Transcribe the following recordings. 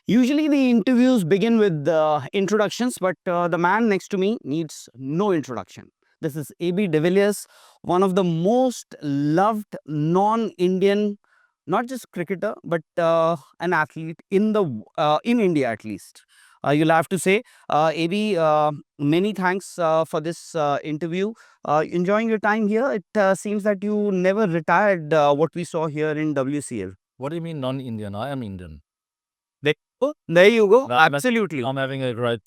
Usually the interviews begin with introductions, but the man next to me needs no introduction. This is AB de Villiers, one of the most loved non-Indian, not just cricketer, but an athlete in India at least. You'll have to say, AB, many thanks for this interview. Enjoying your time here. It seems that you never retired. What we saw here in WCL. What do you mean non-Indian? I am Indian. There you go. I'm Absolutely. I'm having a great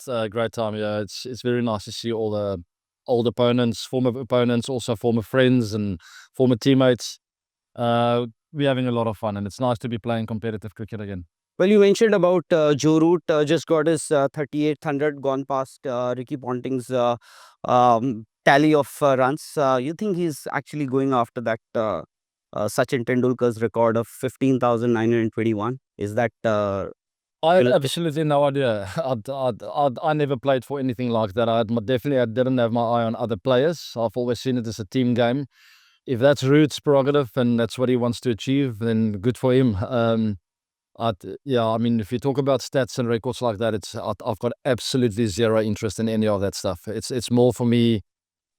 time. Yeah, it's very nice to see all the old opponents, former opponents, also former friends and former teammates. We're having a lot of fun, and it's nice to be playing competitive cricket again. Well, you mentioned about Joe Root just got his 3800 gone past Ricky Ponting's tally of runs. You think he's actually going after that Sachin Tendulkar's record of 15,921? Is that I had Will- absolutely no idea. I never played for anything like that. I didn't have my eye on other players. I've always seen it as a team game. If that's Root's prerogative and that's what he wants to achieve, then good for him. Yeah, I mean, if you talk about stats and records like that, I've got absolutely zero interest in any of that stuff. It's more for me.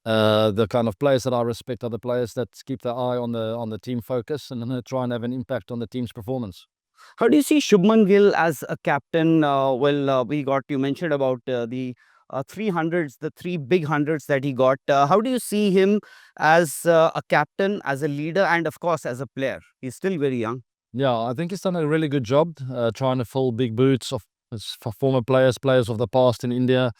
The kind of players that I respect are the players that keep their eye on the team focus and try and have an impact on the team's performance. How do you see Shubman Gill as a captain? You mentioned about the 300s, the three big hundreds that he got. How do you see him as a captain, as a leader, and of course, as a player? He's still very young. Yeah, I think he's done a really good job trying to fill big boots of for former players of the past in India.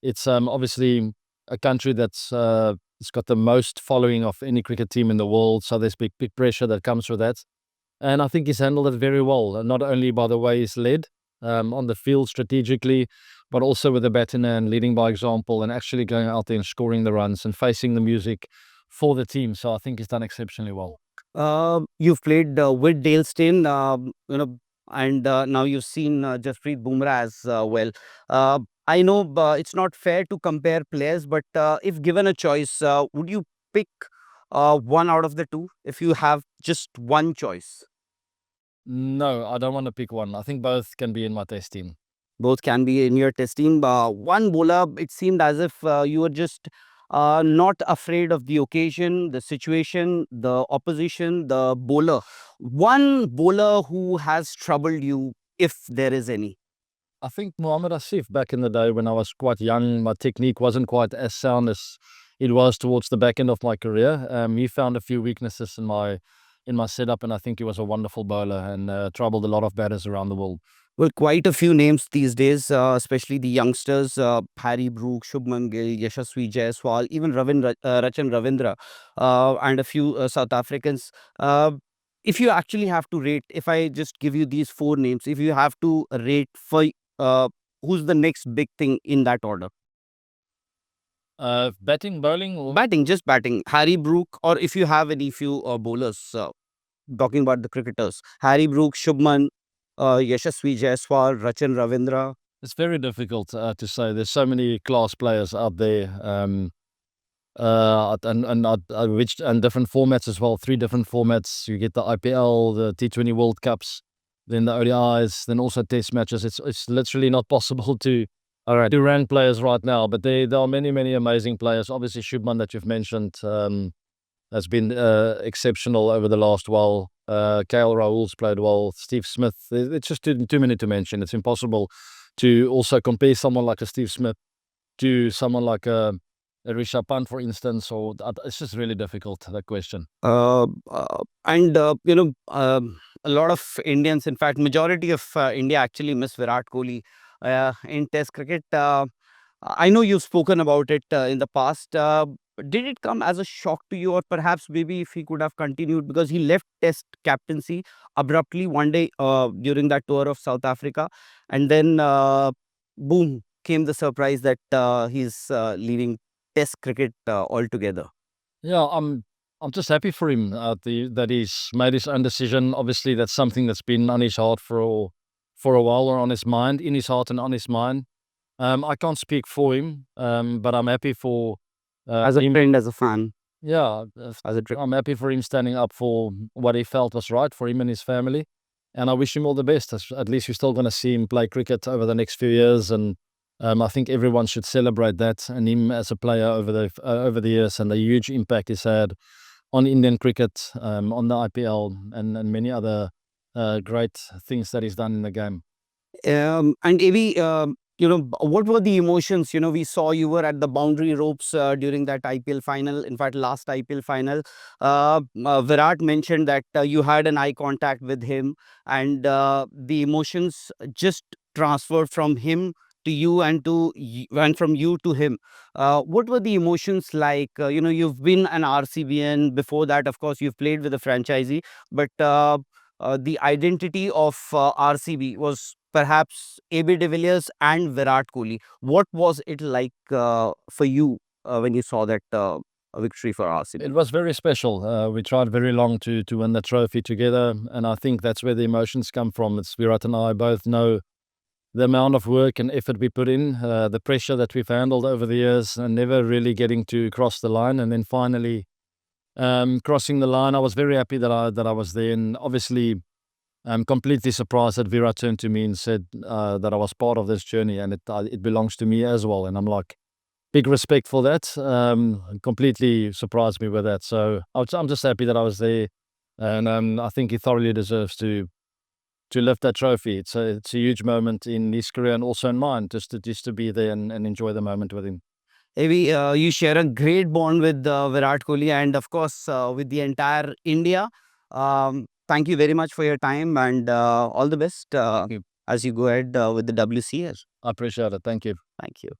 It's obviously a country that's it's got the most following of any cricket team in the world, so there's big pressure that comes with that. And I think he's handled it very well, not only by the way he's led on the field strategically, but also with the batting and leading by example and actually going out there and scoring the runs and facing the music for the team. So I think he's done exceptionally well. You've played with Dale Steyn, and now you've seen Jasprit Bumrah as well. I know it's not fair to compare players, but if given a choice, would you pick one out of the two if you have just one choice? No, I don't want to pick one. I think both can be in my test team. Both can be in your test team. One bowler, it seemed as if you were just not afraid of the occasion, the situation, the opposition, the bowler. One bowler who has troubled you, if there is any. I think Mohammad Asif back in the day when I was quite young, my technique wasn't quite as sound as it was towards the back end of my career. He found a few weaknesses in my setup, and I think he was a wonderful bowler and troubled a lot of batters around the world. Well, quite a few names these days, especially the youngsters, Harry Brook, Shubman Gill, Yashasvi Jaiswal, even Rachan Ravindra, and a few South Africans. If you actually have to rate, if I just give you these four names, if you have to rate for uh, who's the next big thing in that order? Batting, bowling, or Batting, just batting. Harry Brook, or if you have any few bowlers, talking about the cricketers, Harry Brook, Shubman, Yashasvi Jaiswal, Rachan Ravindra. it's very difficult to say. There's so many class players out there, and different formats as well. 3 different formats. You get the IPL, the T20 World Cups, then the ODIs, then also Test matches. It's literally not possible to rank players right now. But there are many amazing players. Obviously, Shubman that you've mentioned has been exceptional over the last while. KL Rahul's played well. Steve Smith. It's just too many to mention. It's impossible to also compare someone like a Steve Smith to someone like a Rishabh Pant, for instance, or it's just really difficult, that question. And a lot of Indians, in fact, majority of India actually miss Virat Kohli in Test cricket. I know you've spoken about it in the past. Did it come as a shock to you, or perhaps maybe if he could have continued, because he left Test captaincy abruptly one day during that tour of South Africa, and then boom came the surprise that he's leaving Test cricket altogether. Yeah, I'm just happy for him that he's made his own decision. Obviously, that's something that's been on his heart for a while, or on his mind, in his heart and on his mind. I can't speak for him, but I'm happy for As a him. friend, as a fan, Yeah, as a trip. I'm happy for him standing up for what he felt was right for him and his family. and I wish him all the best. At least you're still going to see him play cricket over the next few years, and I think everyone should celebrate that and him as a player over the years and the huge impact he's had on Indian cricket, on the IPL, and many other great things that he's done in the game. And Avi, what were the emotions? We saw you were at the boundary ropes during that IPL final. In fact, last IPL final, Virat mentioned that you had an eye contact with him, and the emotions just transferred from him to you and from you to him. What were the emotions like? You've been an RCBN before that. Of course, you've played with a franchisee, but the identity of RCB was perhaps AB de Villiers and Virat Kohli. What was it like for you when you saw that victory for RCB? It was very special. We tried very long to win the trophy together, and I think that's where the emotions come from. It's Virat and I both know the amount of work and effort we put in, the pressure that we've handled over the years, and never really getting to cross the line, and then finally crossing the line. I was very happy that I was there, and obviously I'm completely surprised that Virat turned to me and said that I was part of this journey, and it belongs to me as well. And I'm like, big respect for that. Completely surprised me with that. So I'm just happy that I was there, and I think he thoroughly deserves to lift that trophy. It's a huge moment in his career and also in mine, just to be there and enjoy the moment with him. Maybe you share a great bond with Virat Kohli and, of course, with the entire India. Thank you very much for your time and all the best Thank you. as you go ahead with the WCS. I appreciate it. Thank you. Thank you.